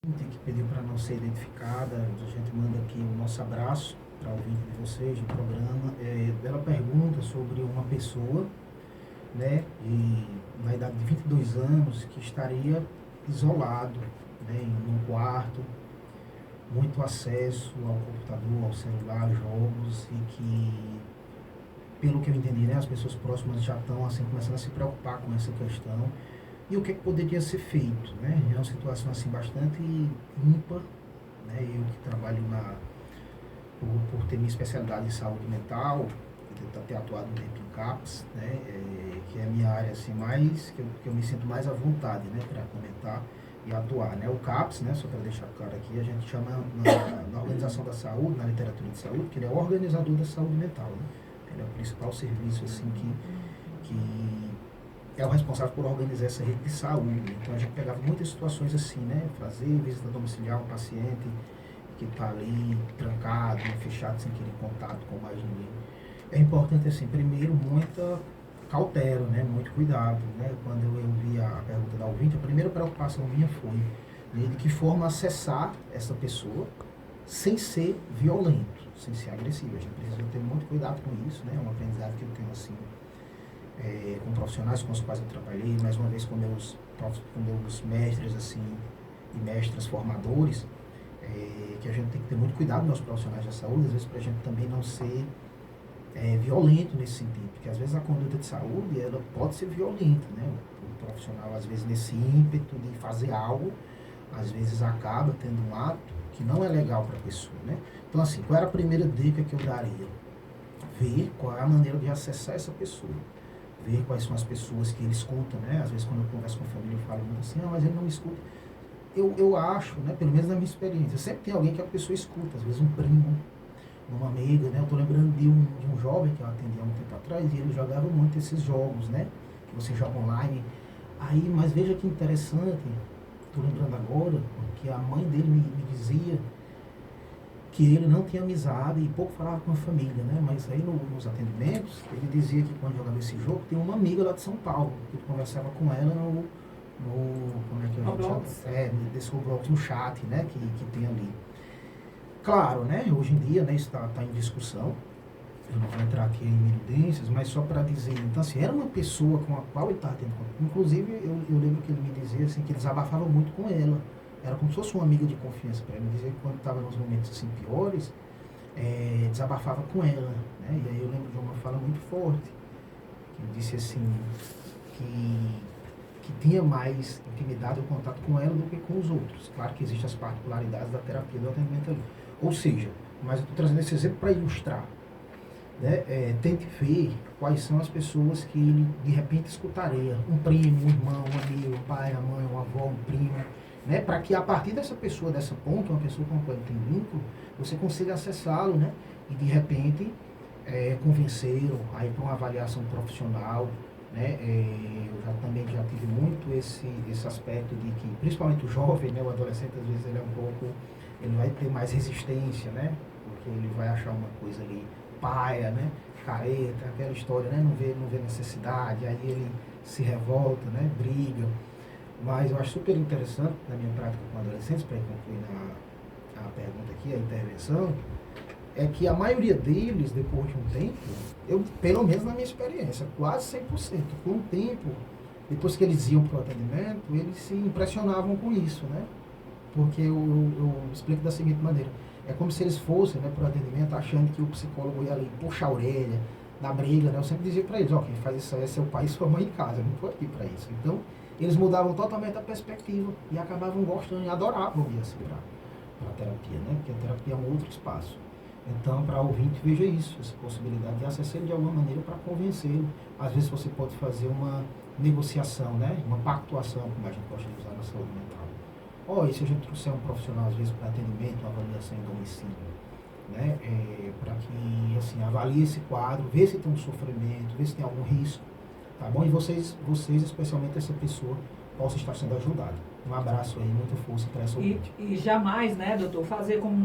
Que pediu para não ser identificada, a gente manda aqui o nosso abraço para o ouvinte de vocês do programa. Ela pergunta sobre uma pessoa, né, na idade de 22 anos, que estaria isolado, né, em um quarto, muito acesso ao computador, ao celular, jogos, e que, pelo que eu entendi, né, as pessoas próximas já estão assim, começando a se preocupar com essa questão. E o que poderia ser feito, né? É uma situação assim bastante ímpar, né? Eu que trabalho por ter minha especialidade em saúde mental, ter atuado um tempo em CAPS, né? Que é a minha área assim mais que eu me sinto mais à vontade, né? Para comentar e atuar, né? O CAPS, né? Só para deixar claro aqui, a gente chama na Organização da Saúde, na literatura de saúde, que ele é o organizador da saúde mental, né? Ele é o principal serviço assim que é o responsável por organizar essa rede de saúde. Então a gente pegava muitas situações assim, né? Fazer visita domiciliar a um paciente que está ali trancado, fechado, sem querer contato com mais ninguém. É importante, assim, primeiro, muita cautela, né? Muito cuidado, né? Quando eu vi a pergunta da ouvinte, a primeira preocupação minha foi, né, de que forma acessar essa pessoa sem ser violento, sem ser agressivo. A gente precisa ter muito cuidado com isso, né? É um aprendizado que eu tenho, assim, com profissionais com os quais eu trabalhei, mais uma vez com meus mestres assim, e mestras formadores, que a gente tem que ter muito cuidado nos profissionais da saúde, às vezes para a gente também não ser violento nesse sentido, porque às vezes a conduta de saúde ela pode ser violenta, né? O profissional às vezes nesse ímpeto de fazer algo, às vezes acaba tendo um ato que não é legal para a pessoa, né? Então assim, qual era a primeira dica que eu daria? Ver qual é a maneira de acessar essa pessoa, ver quais são as pessoas que ele escuta, né? Às vezes quando eu converso com a família eu falo muito assim, mas ele não me escuta. Eu acho, né, pelo menos na minha experiência, sempre tem alguém que a pessoa escuta, às vezes um primo, uma amiga, né? Eu tô lembrando de um jovem que eu atendi há um tempo atrás e ele jogava muito esses jogos, né? Que você joga online. Aí, mas veja que interessante, tô lembrando agora, que a mãe dele me dizia que ele não tinha amizade e pouco falava com a família, né? Mas aí nos atendimentos, ele dizia que quando jogava esse jogo, tem uma amiga lá de São Paulo, que ele conversava com ela como é que a gente chama? Desse Roblox, no chat, né? Que tem ali. Claro, né? Hoje em dia, né? Isso tá em discussão. Eu não vou entrar aqui em minudências, mas só para dizer, então assim, era uma pessoa com a qual ele estava tendo contato. Inclusive, eu lembro que ele me dizia assim, que ele desabafava muito com ela. Era como se fosse uma amiga de confiança para ele. Me dizia que quando estava nos momentos assim piores, desabafava com ela, né? E aí eu lembro de uma fala muito forte, que ele disse assim, que tinha mais intimidade ou contato com ela do que com os outros. Claro que existem as particularidades da terapia do atendimento ali. Ou seja, mas eu estou trazendo esse exemplo para ilustrar, né? Tente ver quais são as pessoas que ele de repente escutaria, um primo, um irmão, um amigo, um pai, a mãe, um avó, um primo, né? Para que a partir dessa pessoa, dessa ponta, uma pessoa com a qual ele tem vínculo, você consiga acessá-lo, né? E de repente convencê-lo a ir para uma avaliação profissional, né? Eu também já tive muito esse aspecto de que, principalmente o jovem, né? O adolescente, às vezes ele vai ter mais resistência, né? Porque ele vai achar uma coisa ali paia, né? Careta, aquela história, né? Não vê necessidade, aí ele se revolta, né? Briga. Mas eu acho super interessante, na minha prática com adolescentes, para concluir a pergunta aqui, a intervenção, é que a maioria deles, depois de um tempo, pelo menos na minha experiência, quase 100%, por um tempo, depois que eles iam para o atendimento, eles se impressionavam com isso, né? Porque eu explico da seguinte maneira, é como se eles fossem, né, para o atendimento achando que o psicólogo ia ali puxar a orelha, dar briga, né? Eu sempre dizia para eles, quem faz isso aí é seu pai e sua mãe em casa, eu não estou aqui para isso. Então, eles mudavam totalmente a perspectiva e acabavam gostando e adoravam ir assim para a terapia, né? Porque a terapia é um outro espaço. Então, para o ouvinte, veja isso, essa possibilidade de acessar ele de alguma maneira para convencê-lo. Às vezes você pode fazer uma negociação, né? Uma pactuação, como a gente gosta de usar na saúde mental. E se a gente trouxer um profissional, às vezes, para atendimento, uma avaliação em domicílio, né? Para que, assim, avalie esse quadro, vê se tem um sofrimento, vê se tem algum risco, tá bom? E vocês, especialmente essa pessoa, possa estar sendo ajudada. Um abraço aí, muita força para essa ouvinte. E jamais, né, doutor, fazer como